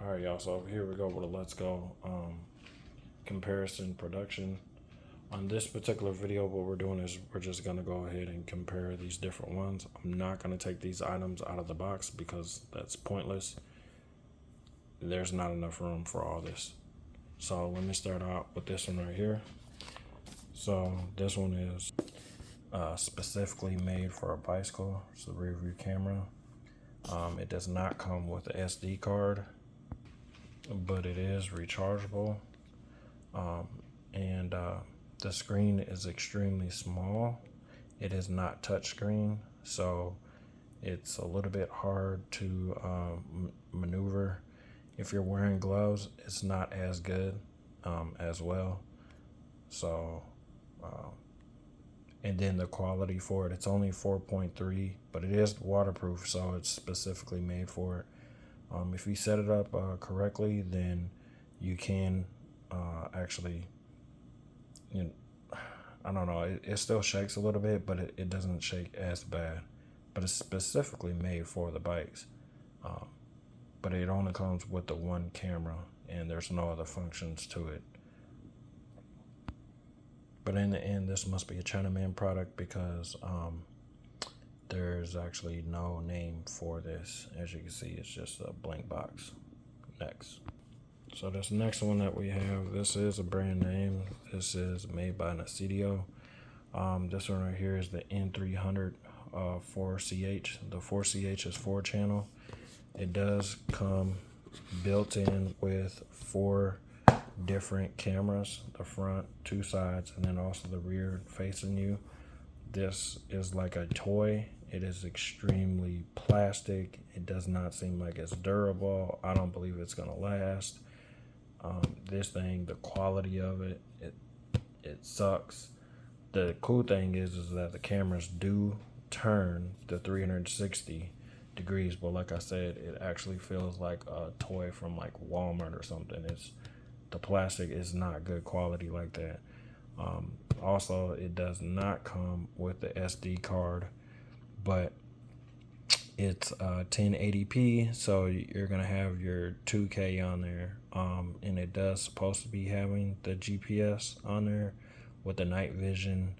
All right, y'all. So here we go with a Let's Go comparison production. On this particular video, what we're doing is we're just gonna go ahead and compare these different ones. I'm not gonna take these items out of the box because that's pointless. There's not enough room for all this. So let me start out with this one right here. So this one is specifically made for a bicycle. It's the rear view camera. It does not come with an SD card, but it is rechargeable. And the screen is extremely small. It is not touchscreen, so it's a little bit hard to maneuver. If you're wearing gloves, it's not as good as well. So, and then the quality for it, it's only 4.3, but it is waterproof, so it's specifically made for it. If you set it up correctly, then you can actually, I don't know, it still shakes a little bit, but it doesn't shake as bad. But it's specifically made for the bikes. But it only comes with the one camera, and there's no other functions to it. But in the end, this must be a Chinaman product because there's actually no name for this. As you can see, it's just a blank box. Next. So this next one that we have, this is a brand name. This is made by Nasidio. This one right here is the N300 4CH. The 4CH is 4-channel. It does come built in with 4 different cameras, the front, 2 sides, and then also the rear facing you. This is like a toy. It is extremely plastic. It does not seem like it's durable. I don't believe it's gonna last. This thing, the quality of it sucks. The cool thing is that the cameras do turn to 360 degrees, but like I said, it actually feels like a toy from like Walmart or something. The plastic is not good quality like that. Also, it does not come with the SD card, but it's 1080p, so you're gonna have your 2K on there, and it does supposed to be having the GPS on there with the night vision.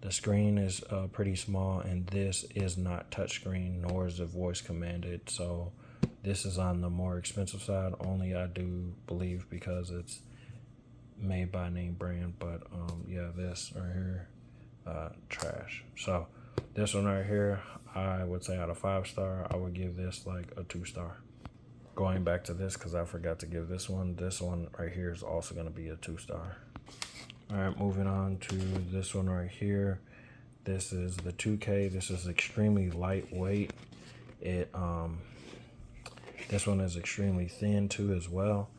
The screen is pretty small, and this is not touchscreen, nor is it voice commanded, so this is on the more expensive side, only I do believe because it's made by name brand. But yeah, this right here, trash. So this one right here, I would say out of 5-star, I would give this like a 2-star. Going back to this, because I forgot to give this one right here is also going to be a 2-star. All right, moving on to this one right here. This is the 2K. This is extremely lightweight. This one is extremely thin too as well.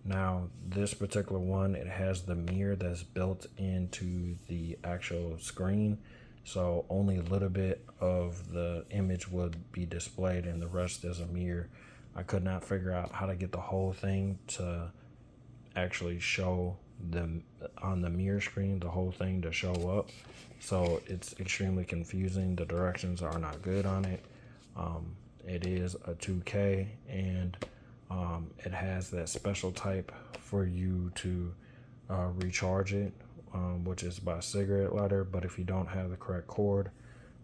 Now, this particular one, it has the mirror that's built into the actual screen. So only a little bit of the image would be displayed and the rest is a mirror. I could not figure out how to get the whole thing to actually show on the mirror screen, the whole thing to show up. So it's extremely confusing. The directions are not good on it. It is a 2K, and it has that special type for you to recharge it, which is by cigarette lighter. But if you don't have the correct cord,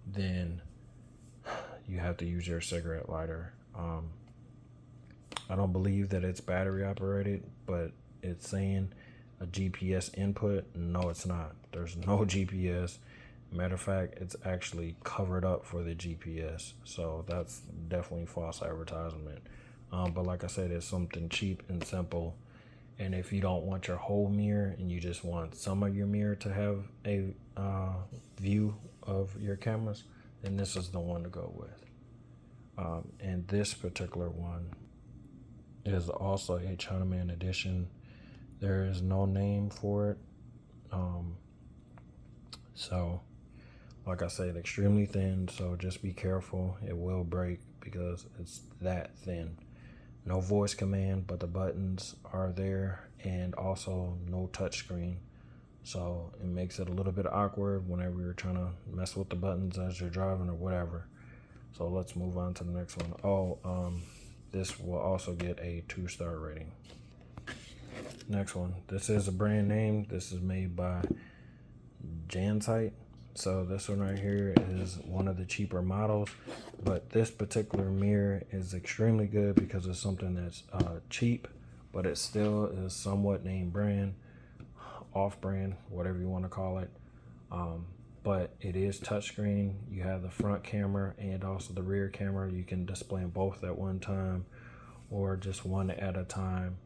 then you have to use your cigarette lighter. I don't believe that it's battery operated, but it's saying a GPS input. No, it's not. There's no GPS. Matter of fact, it's actually covered up for the GPS. So that's definitely false advertisement. But like I said, it's something cheap and simple. And if you don't want your whole mirror and you just want some of your mirror to have a view of your cameras, then this is the one to go with. And this particular one is also a Chinaman edition. There is no name for it. So like I said, extremely thin, so just be careful. It will break because it's that thin. No voice command, but the buttons are there, and also no touchscreen. So it makes it a little bit awkward whenever you're trying to mess with the buttons as you're driving or whatever. So let's move on to the next one. this will also get a 2-star rating. Next one. This is a brand name. This is made by Jansite. So this one right here is one of the cheaper models, but this particular mirror is extremely good because it's something that's cheap, but it still is somewhat name brand, off brand, whatever you want to call it. But it is touchscreen. You have the front camera and also the rear camera. You can display them both at one time or just one at a time.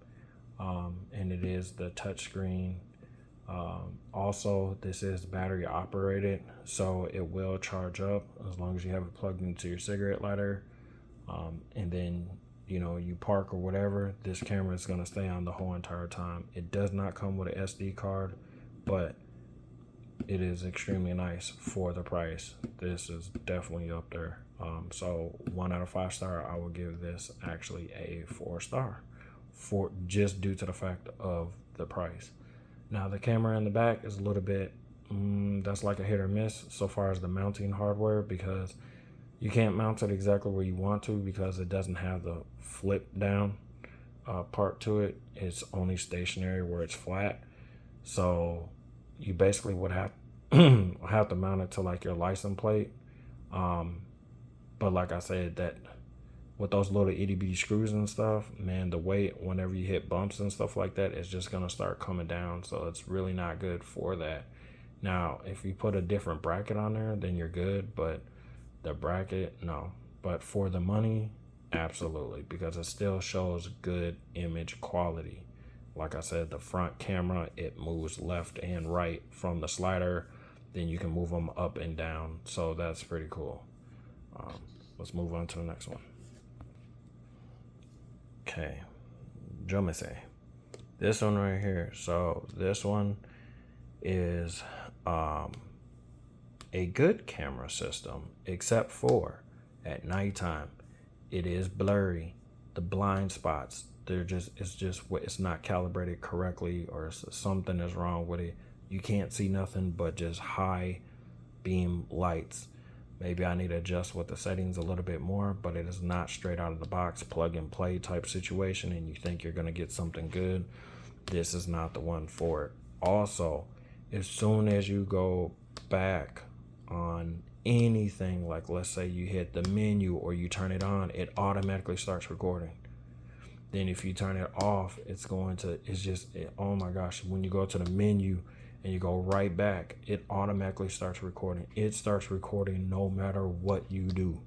And it is the touchscreen. Also, this is battery operated, so it will charge up as long as you have it plugged into your cigarette lighter. And then, you know, you park or whatever, this camera is going to stay on the whole entire time. It does not come with an SD card, but it is extremely nice for the price. This is definitely up there. So 1 out of 5 star, I will give this actually a 4-star for just due to the fact of the price. Now the camera in the back is a little bit, that's like a hit or miss so far as the mounting hardware, because you can't mount it exactly where you want to because it doesn't have the flip down part to it. It's only stationary where it's flat. So you basically would have have to mount it to like your license plate. But like I said, that with those little itty bitty screws and stuff, man, the weight whenever you hit bumps and stuff like that is just gonna start coming down. So it's really not good for that. Now, if you put a different bracket on there, then you're good. But the bracket, no. But for the money, absolutely, because it still shows good image quality. Like I said, the front camera, it moves left and right from the slider. Then you can move them up and down. So that's pretty cool. Let's move on to the next one. Okay, yo me sé. This one right here. So this one is a good camera system, except for at nighttime. It is blurry. The blind spots, it's not calibrated correctly, or something is wrong with it. You can't see nothing but just high beam lights. Maybe I need to adjust with the settings a little bit more, but it is not straight out of the box plug and play type situation and you think you're going to get something good. This is not the one for it. Also, as soon as you go back on anything, like let's say you hit the menu or you turn it on, it automatically starts recording. Then if you turn it off, oh my gosh, when you go to the menu and you go right back, it automatically starts recording. It starts recording no matter what you do.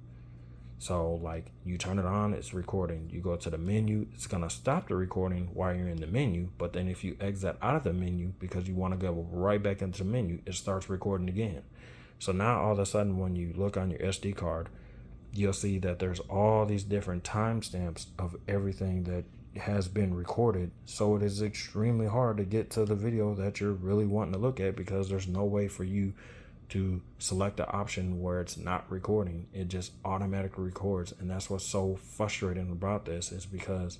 So like you turn it on, it's recording. You go to the menu, it's gonna stop the recording while you're in the menu. But then if you exit out of the menu because you want to go right back into the menu, it starts recording again. So now all of a sudden when you look on your SD card, you'll see that there's all these different timestamps of everything that has been recorded. So it is extremely hard to get to the video that you're really wanting to look at because there's no way for you to select the option where it's not recording. It just automatically records. And that's what's so frustrating about this, is because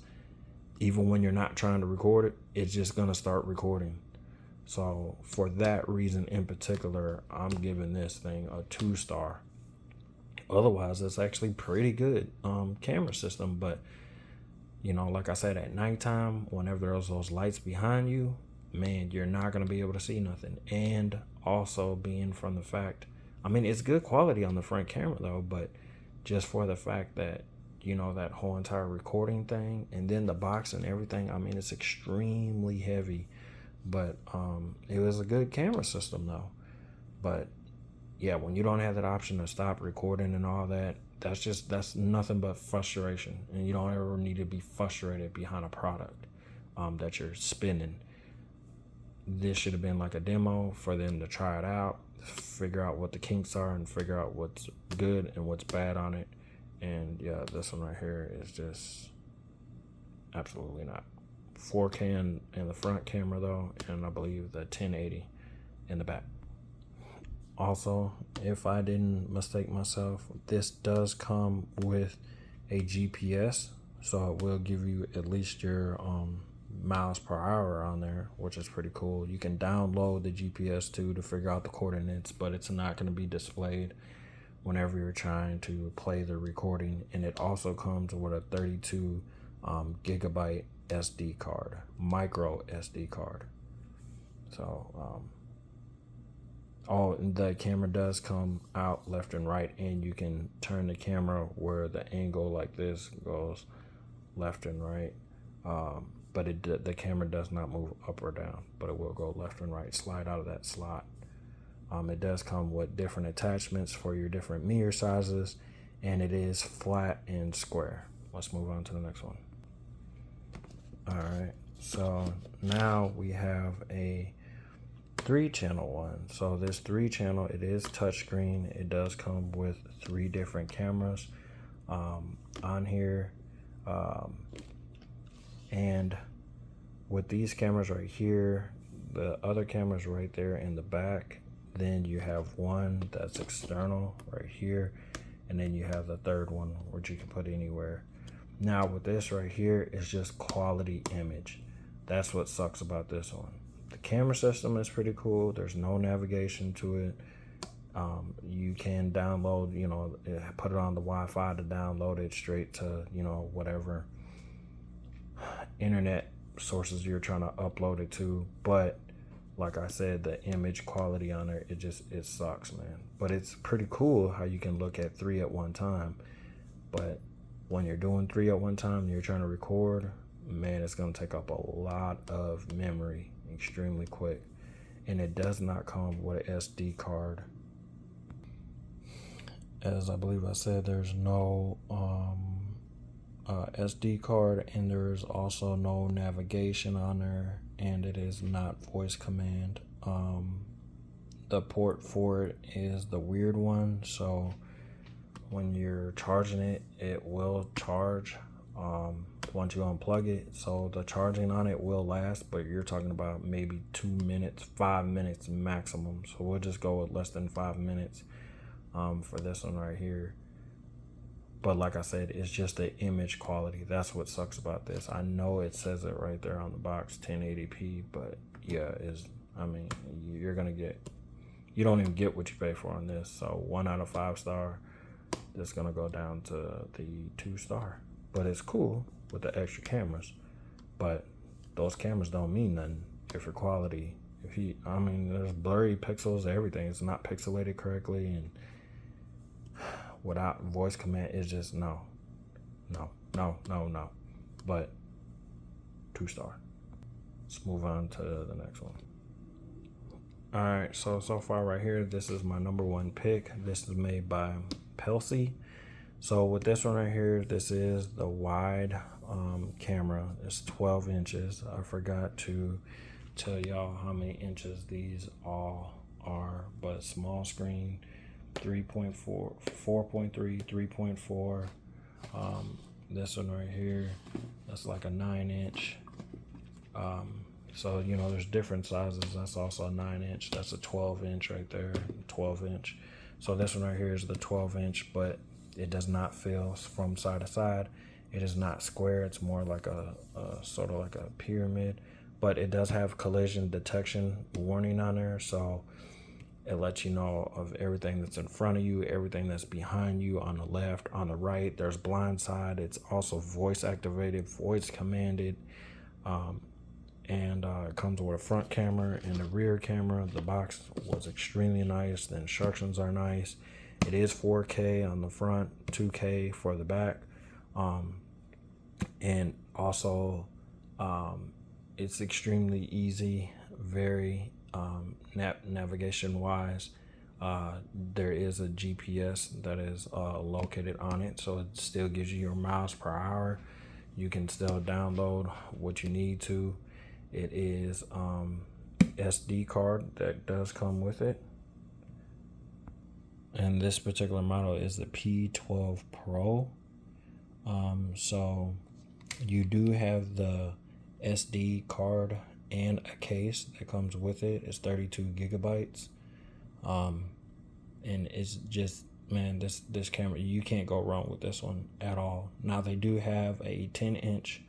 even when you're not trying to record it, it's just going to start recording. So for that reason in particular, I'm giving this thing a 2-star. Otherwise, it's actually pretty good camera system. But you know, like I said, at nighttime, whenever there's those lights behind you, man, you're not going to be able to see nothing. And also being from the fact, I mean, it's good quality on the front camera though, but just for the fact that, you know, that whole entire recording thing and then the box and everything, I mean, it's extremely heavy. But it was a good camera system though. But yeah, when you don't have that option to stop recording and all that, that's nothing but frustration. And you don't ever need to be frustrated behind a product that you're spinning. This should have been like a demo for them to try it out, figure out what the kinks are and figure out what's good and what's bad on it. And yeah, this one right here is just absolutely not. 4K in the front camera though, and I believe the 1080 in the back. Also, if I didn't mistake myself, this does come with a GPS, so it will give you at least your miles per hour on there, which is pretty cool. You can download the GPS too to figure out the coordinates, but it's not going to be displayed whenever you're trying to play the recording. And it also comes with a 32 gigabyte SD card, micro SD card. So the camera does come out left and right, and you can turn the camera where the angle like this goes left and right, but the camera does not move up or down, but it will go left and right, slide out of that slot. It does come with different attachments for your different mirror sizes, and it is flat and square. Let's move on to the next one. All right, so now we have a 3-channel one. So this 3-channel, it is touchscreen. It does come with 3 different cameras on here, and with these cameras right here, the other cameras right there in the back, then you have one that's external right here, and then you have the third one which you can put anywhere. Now with this right here, it's just quality image. That's what sucks about this one. The camera system is pretty cool. There's no navigation to it. You can download, put it on the Wi-Fi to download it straight to, whatever internet sources you're trying to upload it to. But like I said, the image quality on it, it sucks, man. But it's pretty cool how you can look at 3 at one time. But when you're doing 3 at one time and you're trying to record, man, it's going to take up a lot of memory extremely quick. And it does not come with an SD card. As I believe I said, there's no SD card, and there's also no navigation on there, and it is not voice command. The port for it is the weird one, so when you're charging it, it will charge once you unplug it. So the charging on it will last, but you're talking about maybe 2 minutes, 5 minutes maximum. So we'll just go with less than 5 minutes for this one right here. But like I said, it's just the image quality. That's what sucks about this. I know it says it right there on the box, 1080p, but yeah, you're gonna you don't even get what you pay for on this. So 1 out of 5 star, it's gonna go down to the 2 star. But it's cool with the extra cameras, but those cameras don't mean nothing if your quality, there's blurry pixels, everything. It's not pixelated correctly, and without voice command, it's just no. But 2 star. Let's move on to the next one. All right, so far right here, this is my number 1 pick. This is made by Pelsi. So with this one right here, this is the wide camera. It's 12 inches. I forgot to tell y'all how many inches these all are, but small screen, 3.4, 4.3, 3.4. This one right here, that's like a 9-inch. So there's different sizes. That's also a 9-inch. That's a 12-inch right there, 12-inch. So this one right here is the 12-inch, but it does not fill from side to side. It is not square. It's more like a sort of like a pyramid, but it does have collision detection warning on there. So it lets you know of everything that's in front of you, everything that's behind you, on the left, on the right. There's blind side. It's also voice activated, voice commanded. And it comes with a front camera and a rear camera. The box was extremely nice. The instructions are nice. It is 4K on the front, 2K for the back. And also, it's extremely easy, very navigation wise. There is a GPS that is located on it, so it still gives you your miles per hour. You can still download what you need to. It is SD card that does come with it. And this particular model is the P12 Pro. So you do have the SD card and a case that comes with it. It's 32 gigabytes. And it's just, man, this camera, you can't go wrong with this one at all. Now they do have a 10-inch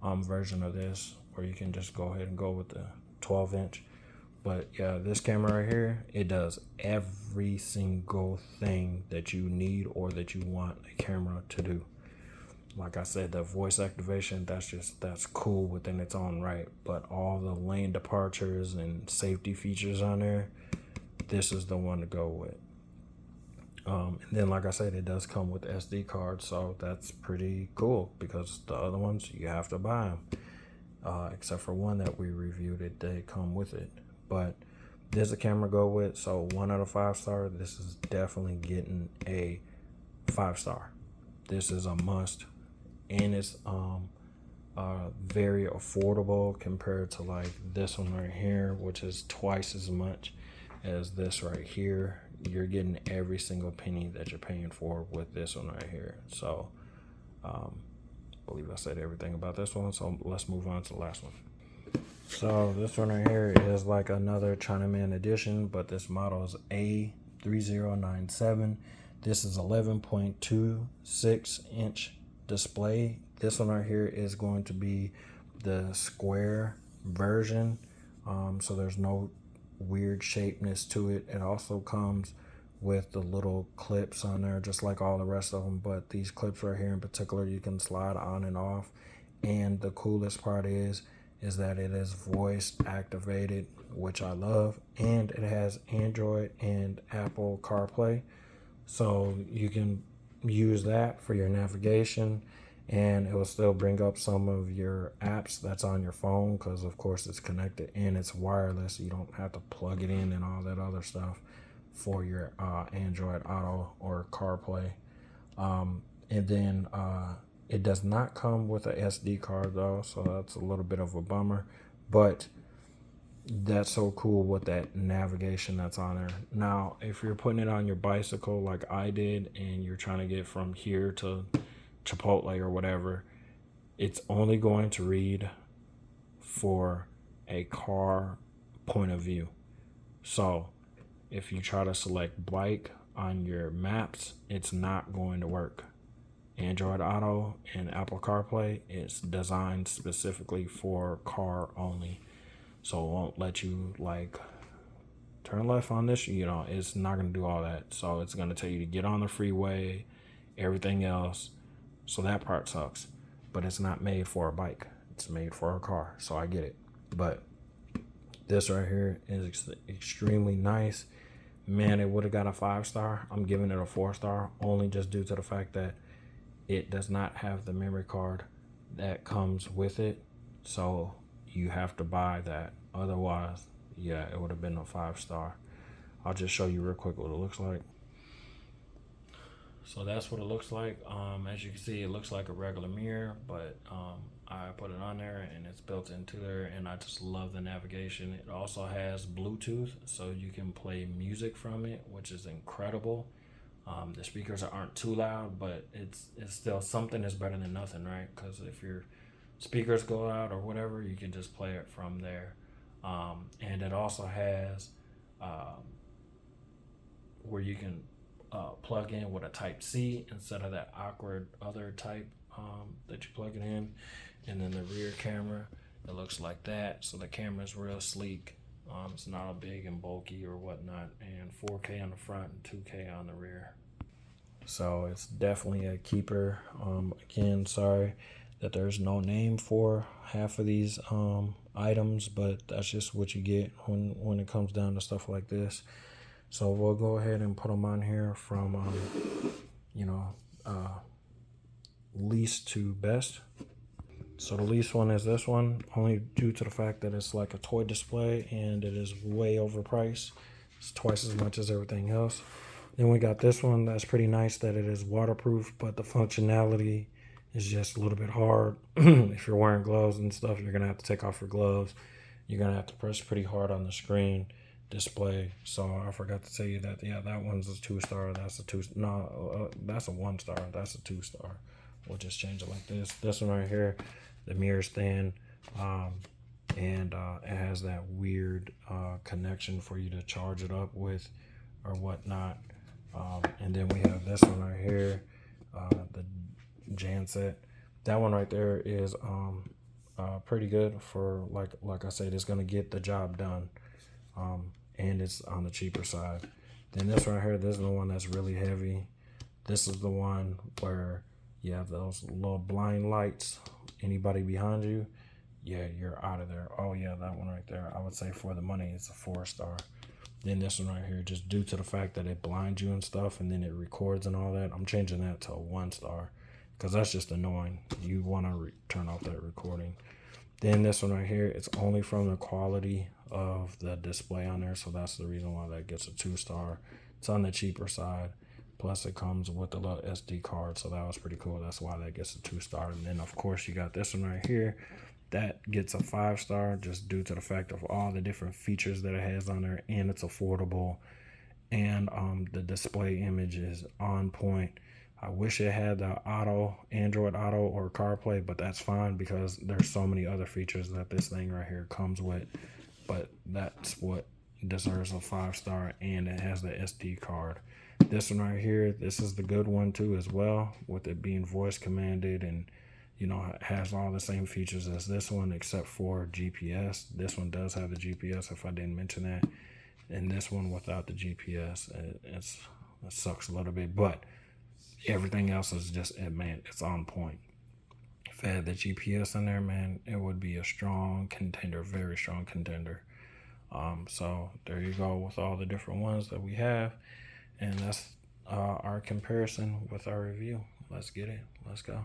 version of this, where you can just go ahead and go with the 12-inch. But yeah, this camera right here, it does every single thing that you need or that you want a camera to do. Like I said, the voice activation, that's cool within its own right. But all the lane departures and safety features on there, this is the one to go with. And then, like I said, it does come with SD cards, so that's pretty cool because the other ones you have to buy them. Except for one that we reviewed, it they come with it. But there's a camera to go with, so 1 out of 5 star. This is definitely getting a 5-star. This is a must, and it's very affordable compared to like this one right here, which is twice as much as this right here. You're getting every single penny that you're paying for with this one right here. So I believe I said everything about this one, so let's move on to the last one. So this one right here is like another Chinaman edition, but this model is A3097. This is 11.26 inch display. This one right here is going to be the square version, so there's no weird shapeness to it. It also comes with the little clips on there just like all the rest of them, but these clips right here in particular you can slide on and off. And the coolest part is that it is voice activated, which I love, and it has Android and Apple CarPlay, so you can use that for your navigation, and it will still bring up some of your apps that's on your phone because of course it's connected and it's wireless. You don't have to plug it in and all that other stuff for your Android Auto or CarPlay. And then it does not come with a SD card though, so that's a little bit of a bummer, but that's so cool with that navigation that's on there. Now, if you're putting it on your bicycle like I did and you're trying to get from here to Chipotle or whatever, it's only going to read for a car point of view. So if you try to select bike on your maps, it's not going to work. Android Auto and Apple CarPlay is designed specifically for car only, so it won't let you like turn left on this, it's not going to do all that. So it's going to tell you to get on the freeway, everything else. So that part sucks, but it's not made for a bike, it's made for a car, so I get it. But this right here is extremely nice. Man, it would have got a 5-star. I'm giving it a 4-star only just due to the fact that it does not have the memory card that comes with it, so you have to buy that. Otherwise, yeah, it would have been a 5-star. I'll just show you real quick what it looks like. So that's what it looks like. As you can see, it looks like a regular mirror, but I put it on there and it's built into there, and I just love the navigation. It also has Bluetooth, so you can play music from it, which is incredible. The speakers aren't too loud, but it's still something is better than nothing, right? Because if your speakers go out or whatever, you can just play it from there. And it also has where you can plug in with a Type C instead of that awkward other type that you plug it in. And then the rear camera, it looks like that. So the camera is real sleek. It's not all big and bulky or whatnot, and 4K on the front and 2K on the rear. So it's definitely a keeper. Again, sorry that there's no name for half of these items, but that's just what you get when it comes down to stuff like this. So we'll go ahead and put them on here from least to best. So the least one is this one, only due to the fact that it's like a toy display and it is way overpriced. It's twice as much as everything else. Then we got this one that's pretty nice, that it is waterproof, but the functionality is just a little bit hard. If you're wearing gloves and stuff, you're gonna have to take off your gloves. You're gonna have to press pretty hard on the screen display. So I forgot to tell you that, yeah, that one's a 2-star. That's a 1-star. That's a 2-star. We'll just change it like this. This one right here, the mirror's thin, and it has that weird connection for you to charge it up with or whatnot. And then we have this one right here, the Janset. That one right there is pretty good for like I said, it's gonna get the job done. and it's on the cheaper side. Then this right here, this is the one that's really heavy. This is the one where you have those little blind lights. Anybody behind you, yeah, you're out of there. Oh yeah, that one right there. I would say for the money, it's a 4-star. Then this one right here, just due to the fact that it blinds you and stuff, and then it records and all that, I'm changing that to a 1-star because that's just annoying. You want to turn off that recording. Then this one right here, it's only from the quality of the display on there, so that's the reason why that gets a 2-star. It's on the cheaper side. Plus, it comes with a little SD card, so that was pretty cool. That's why that gets a 2-star. And then, of course, you got this one right here. That gets a 5-star just due to the fact of all the different features that it has on there, and it's affordable. And the display image is on point. I wish it had the Android Auto or CarPlay, but that's fine because there's so many other features that this thing right here comes with. But that's what deserves a 5-star, and it has the SD card. This one right here, this is the good one too as well, with it being voice commanded, and you know, it has all the same features as this one except for GPS. This one does have the GPS, if I didn't mention that. And this one without the GPS, it sucks a little bit, but everything else is just, man, it's on point. If it had the GPS in there, man, it would be a strong contender, very strong contender. So there you go with all the different ones that we have. And that's our comparison with our review. Let's get it. Let's go.